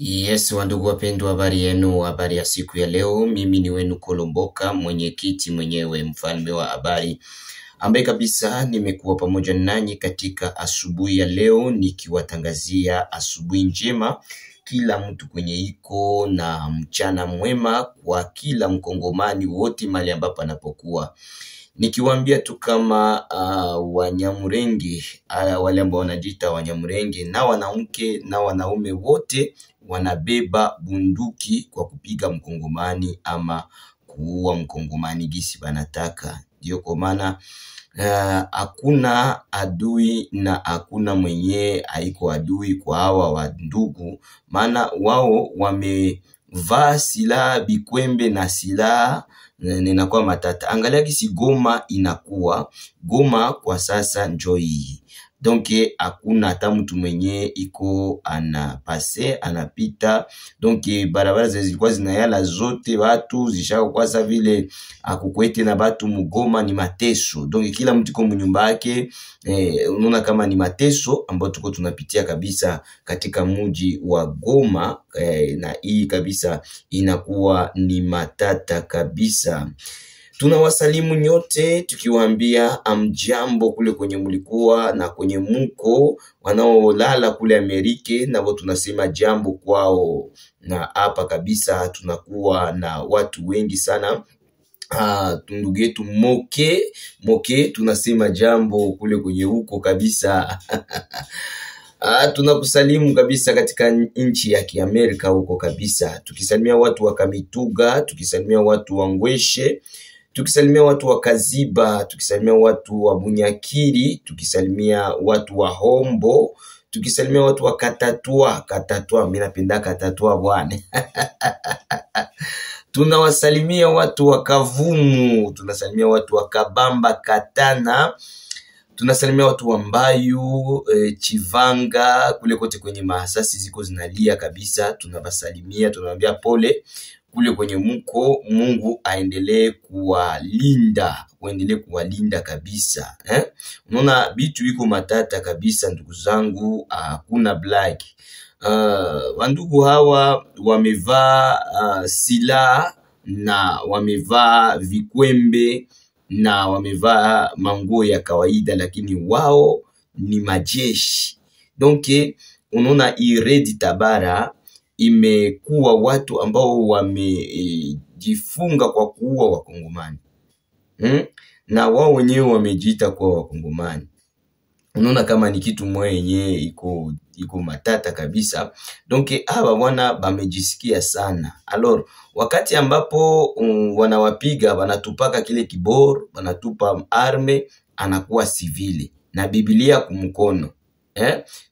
Yes, wandugu wapendwa, habari yenu, habari ya siku ya leo. Mimi ni wenu Kolomboka, mwenyekiti mwenyewe, mfalme wa habari, ambaye kabisa nimekuwa pamoja nanyi katika asubuhi ya leo, nikiwatangazia asubuhi njema kila mtu kwenye iko, na mchana mwema kwa kila mkongomani wote mali ambapo anapokuwa. Nikiwaambia tu kama Wanyamulenge, wale ambao wanajiita Wanyamulenge, na wanawake na wanaume wote wanabeba bunduki kwa kupiga mkongomani ama kuua mkongomani gisi banataka. Ndio kwa maana hakuna adui na hakuna mwenye haiko adui kwa hawa wa ndugu, maana wao wamevaa silaha bikwembe na silaha ninakuwa matata. Angalia kisi Goma inakuwa Goma kwa sasa njoi. Donc hakuna hata mtu mwenye iko anapase anapita. Donc barabara zilikuwa zinayala zote, watu zishaka kwa sa vile akukwete na batu mugoma ni mateso. Donc kila mtu kwa mnyumba yake, unaona kama ni mateso ambao tuko tunapitia kabisa katika mji wa Goma, na hii kabisa inakuwa ni matata kabisa. Tunawasalimu nyote tukiwaambia amjambo kule kwenye mulikuwa na kwenye muko, wanaolala kule Amerika nabo tunasema jambo kwao. Na hapa kabisa tunakuwa na watu wengi sana. Ndugu yetu Moke tunasema jambo kule kwenye huko kabisa. Tunakusalimu kabisa katika nchi ya Kiamerika huko kabisa. Tukisalimia watu wa Kamituga, tukisalimia watu wa Ngweshe, tukisalimia watu wa Kaziba, tukisalimia watu wa Bunyakiri, tukisalimia watu wa Hombo, tukisalimia watu wa Katatua, mimi napenda Katatua bwana. Tunawasalimia watu wa Kavumu, tunasalimia watu wa Kabamba, Katana, tunasalimia watu wa Mbayu, Chivanga, kule kote kwenye mahasasi ziko zinalia kabisa. Tunawasalimia, tunawaambia pole kule kwenye muko. Mungu aendelee kuwalinda kabisa. Unaona bitu iko matata kabisa ndugu zangu, hakuna black. Wandugu hawa wamevaa silaha na wamevaa vikwembe na wamevaa manguo ya kawaida, lakini wao ni majeshi. Donc unaona Iredi Tabara imekuwa watu ambao wamejifunga kwa kuua wakongomani, na wao wenyewe wamejiita kwa wakongomani. Unaona kama ni kitu mwenye iko matata kabisa. Donc hawa wana bamejisikia sana. Alors wakati ambapo wanawapiga, wanatupaka kile kibor, wanatupa arme, anakuwa civile na Biblia kumkono.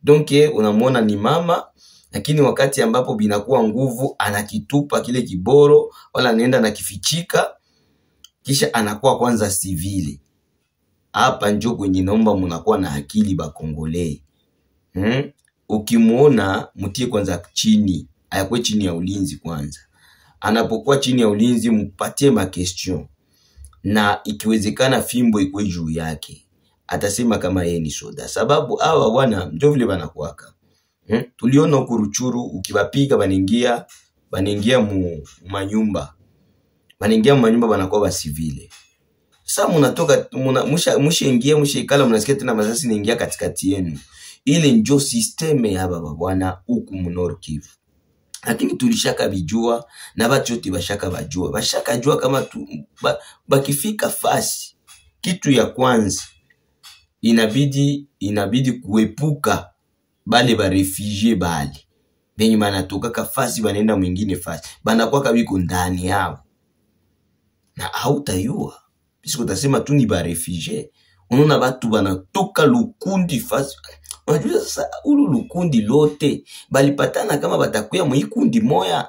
Donc unamwona ni mama, lakini wakati ambapo binakuwa nguvu anakitupa kile kiboro, wala anaenda na kifichika, kisha anakuwa kwanza civile. Hapa njo kwenye naomba mnakuwa na akili ba Kongole. Ukimuona mtie kwanza chini, ayakwe chini ya ulinzi kwanza. Anapokuwa chini ya ulinzi mpatie ma question, na ikiwezekana fimbo ikwe juu yake. Atasema kama yeye ni soda, sababu hawa wana ndio vile banakuwaka. Tuliona huko Ruchuru ukiwapiga banaingia mu manyumba. Banaingia mu manyumba banakuwa ba civile. Sasa mnatoka mushaingia ikala, mnasikia tena masasi inaingia katikati yenu. Ile njo systeme ya baba bwana huku Nord Kivu. Lakini tulishaka bijua na watu wote bashaka jua kama bakifika fasi, kitu ya kwanza inabidi kuepuka bale ba refugee bali benye banatoka kafasi banaenda mwingine fasi, banakuwa kabiko ndani yao na hautayua bisiko utasema tu ni ba refugee. Unaona watu banatoka lukundi fasi. Unajua sasa ulu lukundi lote balipatana kama batakuya mwikundi moya.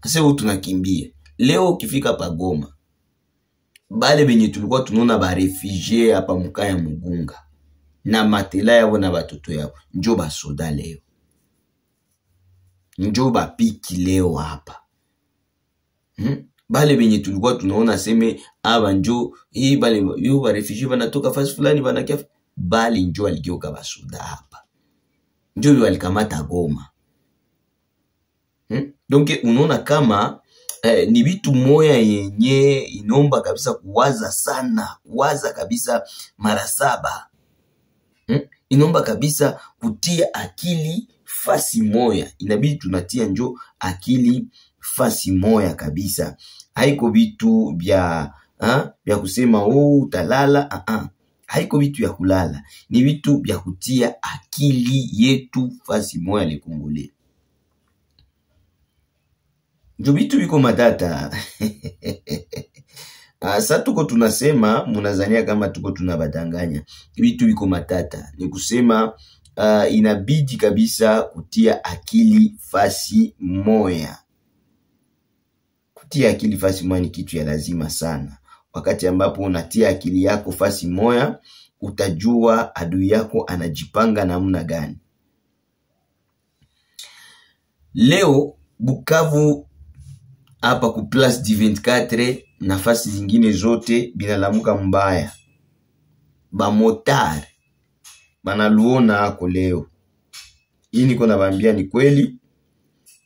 Sasa tunakimbia. Leo ukifika pa Goma, bale benye tulikuwa tunaona ba refugee hapa Mukaya Mugunga na matela yao na batoto yao, njo ba soda leo, njo ba piki leo hapa. Bale benye tulikuwa tunaona seme aba njo bale yu ba refugee banatoka fasi fulani banakia, bali njo aligeuka ba soda hapa. Njo walikamata Goma. Donc unaona kama ni vitu moya yenye inomba kabisa kuwaza sana, kuwaza kabisa mara 7. Inomba kabisa kutia akili fasi moya. Inabidi tunatia njo akili fasi moya kabisa. Haiko vitu vya kusema utalala. Haiko vitu ya kulala. Ni vitu vya kutia akili yetu fasi moya le Kongole. Njo vitu viko matata. Sasa tuko tunasema munazania kama tuko tunabadanganya. Vitu viko matata. Ni kusema inabidi kabisa kutia akili fasi moya. Kutia akili fasi moya ni kitu ya lazima sana. Wakati ambapo unatia akili yako fasi moya, utajua adui yako anajipanga namna gani. Leo Bukavu hapa ku Place du 24 nafasi zingine zote binalamuka mbaya. Ba motari banaluona ako leo. Hii niko nabambia ni kweli.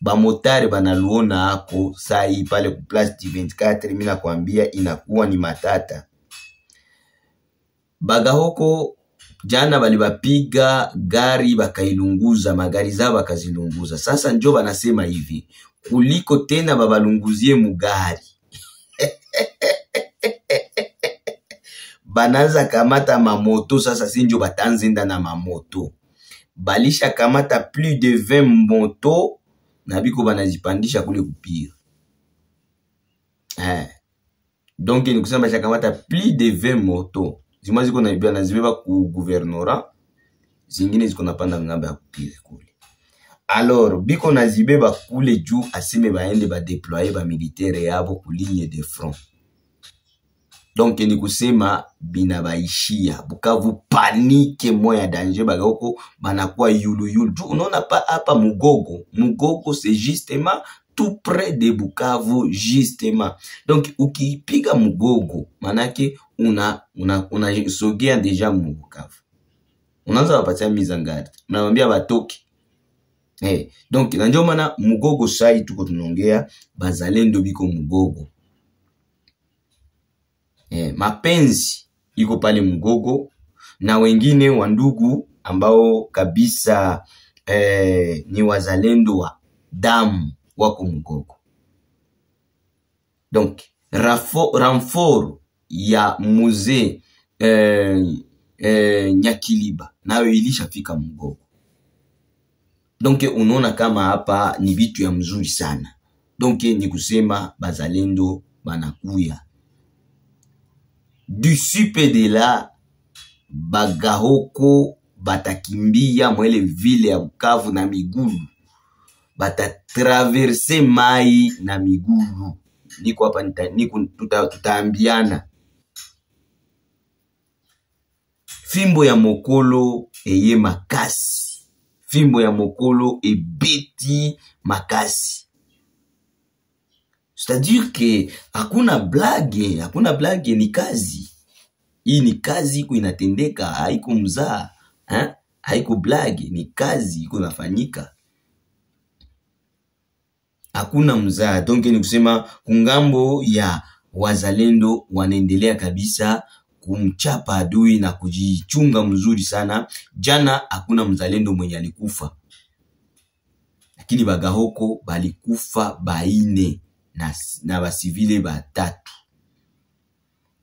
Ba motari banaluona ako saa hii pale ku Place du 24. Mimi nakwambia inakuwa ni matata. Bagahoko jana balibapiga gari bakailunguza, magari zao bakazilunguza. Sasa njo banasema hivi, kuliko tena babalunguzie mugari. Banaza kamata mamoto, sasa sinjo batanzenda na mamoto. Balisha kamata plus de 20 moto na biko banazipandisha kule kupira. Donc ni kusema basha kamata plus de 20 moto. Zima ziko naibia na zibeba ku gouvernorat, zingine ziko napanda ngambe ya kupira kule. Alors biko na zibeba kule juu asime baende ba déployer ba militaire yabo ku ligne de front. Donc ni kusema binabaishia. Bukavu panique moya danger bagako banakuwa yulu. Unaona pa hapa Mugogo. Mugogo c'est justement tout près de Bukavu justement. Donc ukipiga Mugogo manake una sogea deja Bukavu. Unaanza wapatia mizangari. Unamwambia batoki. Donc ndio maana Mugogo sai tuko tunaongea bazalendo biko Mugogo. Mapenzi iko pale Mugogo na wengine wandugu ambao kabisa ni wazalendo wa damu wako Mugogo. Donc renfort ya musée Nyakiliba nayo ilishafika Mugogo. Donc unaona kama hapa ni vitu ya mzuri sana. Donc ni kusema bazalendo banakuya. Du supe de la Bagahoko batakimbia mwele vile ya Bukavu na migulu. Batatraverse mai na migulu. Niko hapa tutaambiana. Fimbo ya mokolo eye makasi. Fimbo ya mokolo ebeti makasi. C'est-à-dire que hakuna blague ni kazi. Hii ni kazi iko inatendeka, haiko mzaa, haiko blague, ni kazi iko nafanyika. Hakuna mzaa. Donc ni kusema kungambo ya wazalendo wanaendelea kabisa kumchapa adui na kujichunga mzuri sana. Jana hakuna mzalendo mwenye alikufa. Lakini Bagahoko balikufa baine na basivile batatu.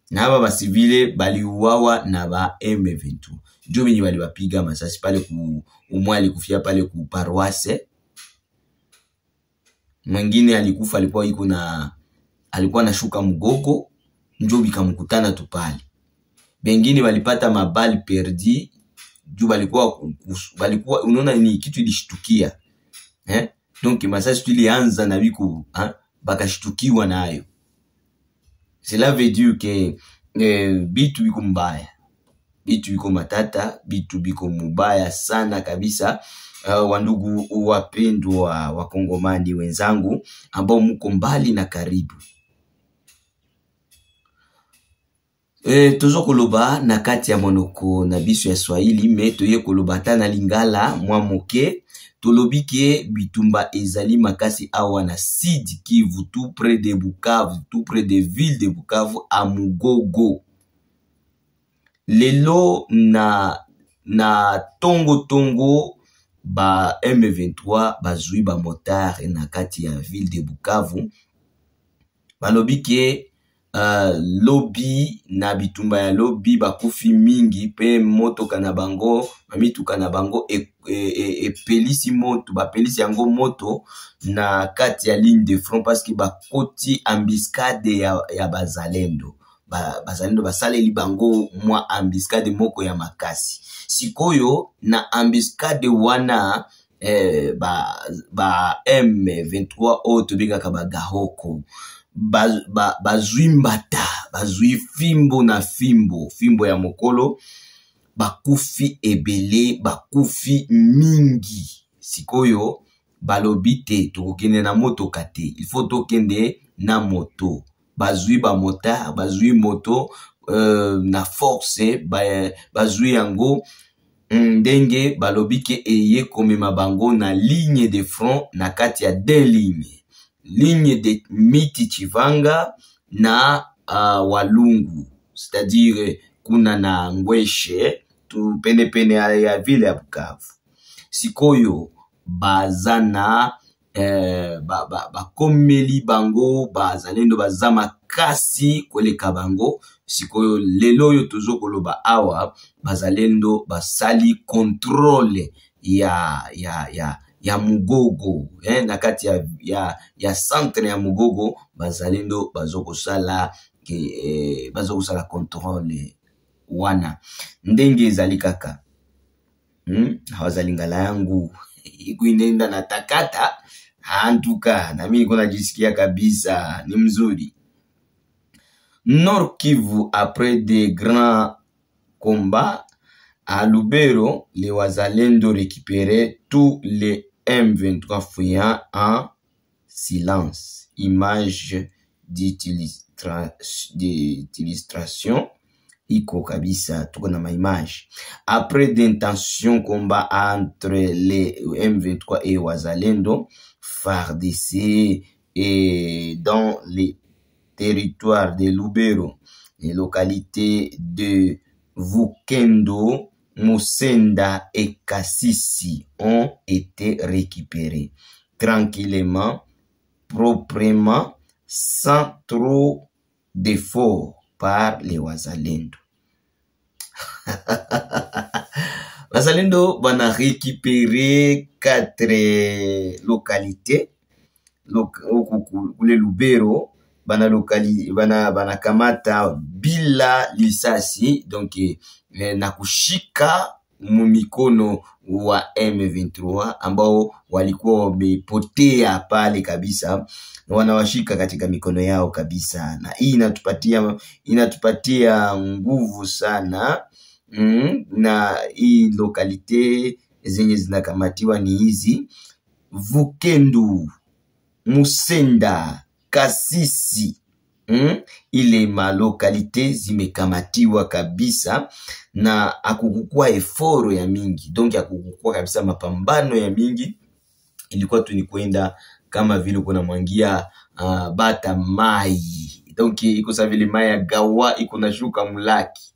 Na haba basivile baliuawa na ba M23. Ndio wenye waliwapiga masasi pale ku umwali kufia pale ku paroisse. Mwingine alikufa alikuwa na shuka Mugogo, ndio bikamkutana tu pale. Bengine walipata mabali perdi, juu balikuwa unaona ni kitu ilishtukia. Donc masasi tulianza na biku bakashtukiwa nayo. Cela veut dire que bitu biko mbaya. Bitu biko matata, bitu biko mubaya sana kabisa. Wandugu wapendwa wa Kongomani wenzangu ambao mko mbali na karibu. Tozo koloba na kati ya monoko na biso ya Swahili me toye koloba ta na lingala mwa moke tolobi ke bitumba ezali makasi awa na Sud Kivu, tout près de Bukavu, tout près de ville de Bukavu à Mugogo. Lelo na tongo ba M23 bazui ba motard na kati ya ville de Bukavu. Balobi ke lobby na bitumba ya lobby bakufi mingi pe moto kana bango mamituka na bango pelisi moto pelisi yango moto na kati ya ligne de front parce que bakoti embuscade ya bazalendo bazalendo basaleli bango mwa embuscade moko ya makasi. Sikoyo na embuscade wana ba M23 oto bengaka bagahoko bazui mbata, bazui fimbo na fimbo ya mokolo, bakufi ebele, bakufi mingi. Sikoyo balobi te tokokende na moto kate, il faut tokende na moto. Bazui ba mota, bazui moto na force, bazui yango ndenge balobi ke eye komema bango na ligne de front na kati ya deux lignes. Ligne de Miti Chivanga na Walungu, c'est-à-dire kuna na Ngweshe tu pene ya ville ya Bukavu. Sikoyo bazana komeli bango bazalendo bazama kasi koleka bango. Sikoyo lelo yo tozo koloba awa bazalendo basali contrôle ya Mugogo, na kati ya centre ya Mugogo bazalendo bazoko sala contrôle wana ndenge ezali kaka. Hawazalingala yangu ikuinenda na takata antuka na mimi kuna jisikia kabisa ni mzuri. Nord Kivu, après des grands combats à Lubero, les Wazalendo récupéraient tous les M23 fuyant en silence. Image d'illustration. Iko kabisa, tuko na ma image. Après d'intentions combats entre les M23 et Wazalendo, FARDC et dans les territoires de Lubero, les localités de Vukendo, Musenda et Kassisi ont été récupérés tranquillement, proprement, sans trop d'efforts par les Wazalendo. Wazalendo bana récupéré 4 localités. Le Lubero bana kamata bila lisasi, donc na kushika mumikono wa M23 ambao walikuwa wamepotea pale kabisa, wanawashika katika mikono yao kabisa, na hii inatupatia nguvu sana. Na hii lokalite zenye zinakamatiwa ni hizi: Vukendu, Musenda, Kasisi. Ile malokalite zimekamatiwa kabisa, na akukukua eforo ya mingi, donc akukukua kabisa mapambano ya mingi. Ilikuwa tu ni kwenda kama vile kuna mwangia bata mai, donc iko sa vile mai ya gawa iko na shuka mulaki.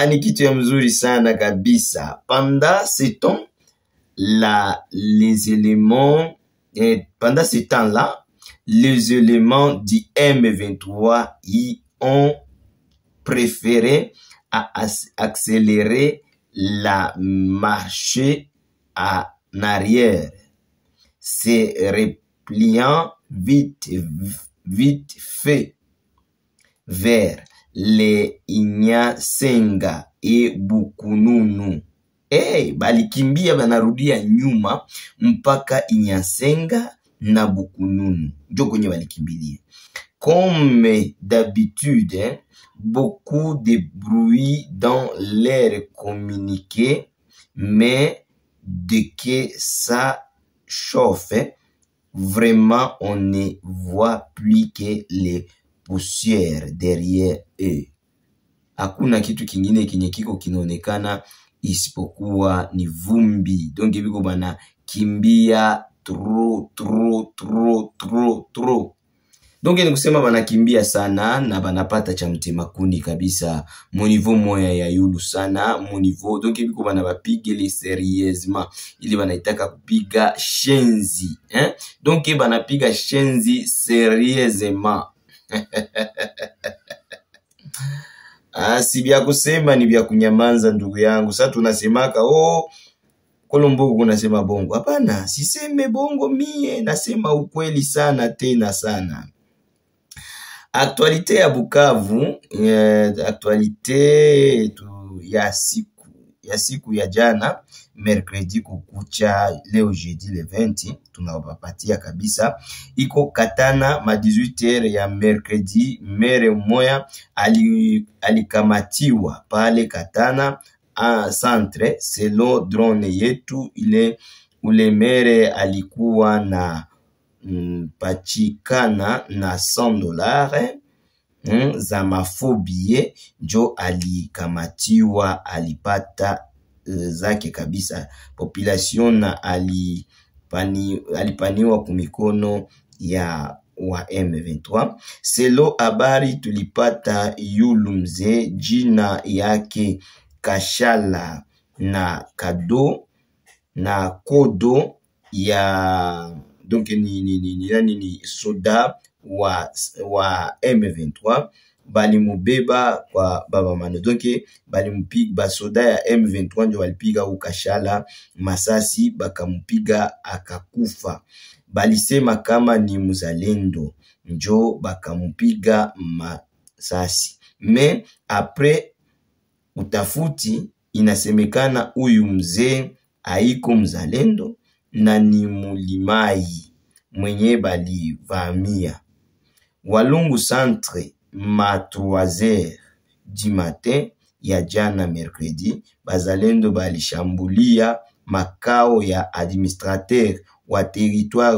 Ni kitu ya mzuri sana kabisa. Pendant ce temps les éléments du M23 y ont préféré à accélérer la marche en arrière, se repliant vite fait vers les Inyasenga et Bukununu. Balikimbia banarudia nyuma mpaka Inyasenga na Bukununu, ndio kwenye walikimbilia. Comme d'habitude, beaucoup de bruit dans l'air communiqué, mais dès que ça chauffe, vraiment on ne voit plus que les poussières derrière eux. Hakuna kitu kingine kinye kiko kinaonekana isipokuwa ni vumbi. Donc biko bana kimbia trop. Donc ni kusema banakimbia sana na banapata cha mtema kuni kabisa mu niveau moya ya yulu sana mu niveau. Donc biko bana bapigele sérieusement ili banaitaka kupiga shenzi donc banapiga shenzi sérieusement. Si bya kusema ni bya kunyamanza ndugu yangu. Sasa tunasemaka Kolombo kunasema bongo. Hapana, siseme bongo mie, nasema ukweli sana tena sana. Actualité ya Bukavu, actualité ya siku ya jana, mercredi kukucha, leo jeudi le 20, tunawapatia kabisa. Iko Katana ma 18h ya mercredi, mere moya alikamatiwa pale Katana centre selon drone yetu. Ule mere alikuwa na pachikana na $100 za mafobie, njo alikamatiwa, alipata zake kabisa. Population na alipaniwa kumikono ya wa M23. Selo habari tulipata yulu mzee jina yake Kashala na Kado na Kodo ya donc ni soda wa M23 balimubeba kwa baba mano. Donc balimpiga soda ya M23 ndio walipiga Ukashala masasi bakamupiga akakufa. Balisema kama ni muzalendo njo bakamupiga masasi. Mais après utafuti inasemekana huyu mzee haiko mzalendo na ni mulimai mwenye balivamia Walungu centre ma 3h du matin ya jana mercredi. Bazalendo balishambulia makao ya administrateur wa territoire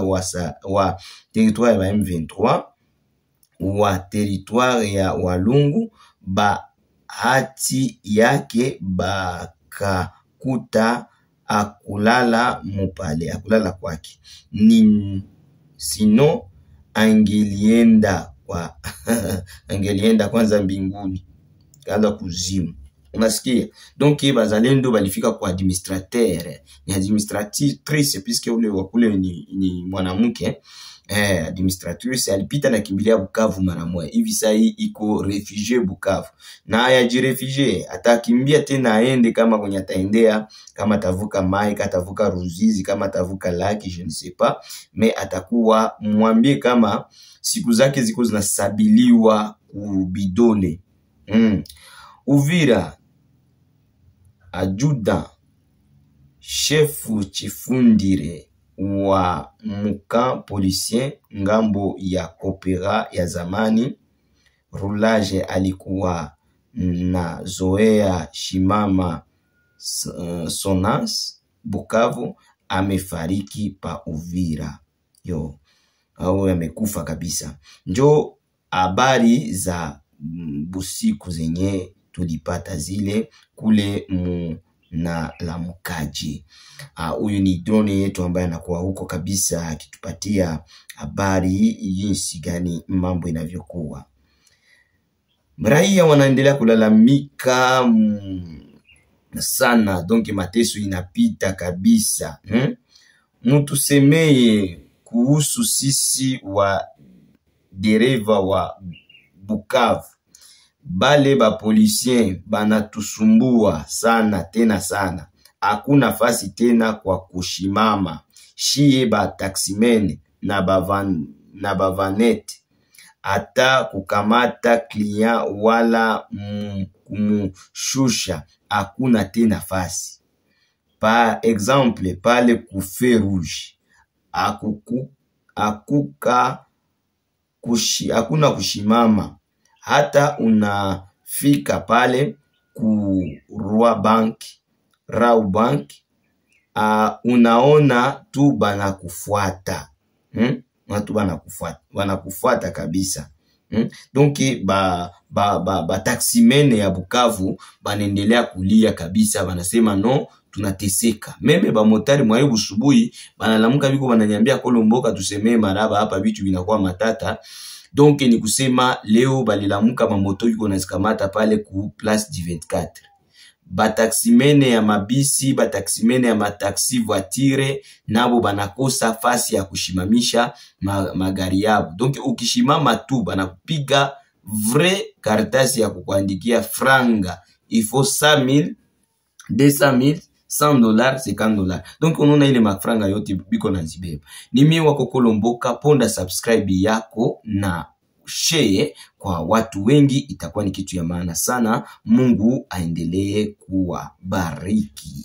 wa territoire ya M23 wa territoire ya Walungu. Hati yake bakakuta akulala mupale, akulala kwake ni sino angelienda kwa angelienda kwanza mbinguni kala kuzimu. Unasikia? Donc bazalendo balifika kwa administrateur, ni administratrice puisque ule wakule ni mwanamke. Administratrice alipita na kimbilia Bukavu mara moja. Hivi sasa iko refugie Bukavu. Na ayajirefugie, atakimbia tena aende kama kwenye ataendea, kama atavuka mai, kama atavuka Ruzizi, kama atavuka Laki, je ne sais pas, mais atakuwa mwambie kama siku zake ziko zinasabiliwa kubidole. Uvira ajuda chefu Chifundire wa muka policier ngambo ya Kopera ya zamani Roulage alikuwa na Zoea Shimama Sonas Bukavu amefariki pa Uvira. Au amekufa kabisa. Njo habari za busiku zenye tulipata zile kule na la Mukaji. Huyu ni drone yetu ambaye anakuwa huko kabisa akitupatia habari jinsi gani mambo inavyokuwa. Raia wanaendelea kulalamika sana, donc mateso inapita kabisa. Mtu semeye kuhusu sisi wa dereva wa Bukavu. Bale ba policien banatusumbua sana tena sana. Hakuna nafasi tena kwa kushimama. Shie ba taximene na bavanete. Ata kukamata client wala kumushusha hakuna tena nafasi. Par exemple pale ku feu rouge hakuna kushimama. Hata unafika pale ku Rau Bank, unaona tu banakufuata. Watu banakufuata kabisa. Donc taximene ya Bukavu banaendelea kulia kabisa, banasema no tunateseka. Meme ba motari mwa busubuhi banalamuka biko bananyambia Kolomboka tusemee maraba hapa vitu vinakuwa matata. Donc ni kusema leo balilamuka mamoto yuko nazikamata pale ku place du 24. Bataximene ya mabisi, bataximene ya mataxi voiture nabo banakosa fasi ya kushimamisha magari yabo. Donc ukishimama tu banakupiga vrai karatasi ya kukuandikia franga. Il faut 100,000, 200,000, $100, $50. Donc unaona ile mafranga yote biko na zibeba. Ni mimi wako Kolomboka, ponda subscribe yako na share kwa watu wengi, itakuwa ni kitu ya maana sana. Mungu aendelee kuwabariki.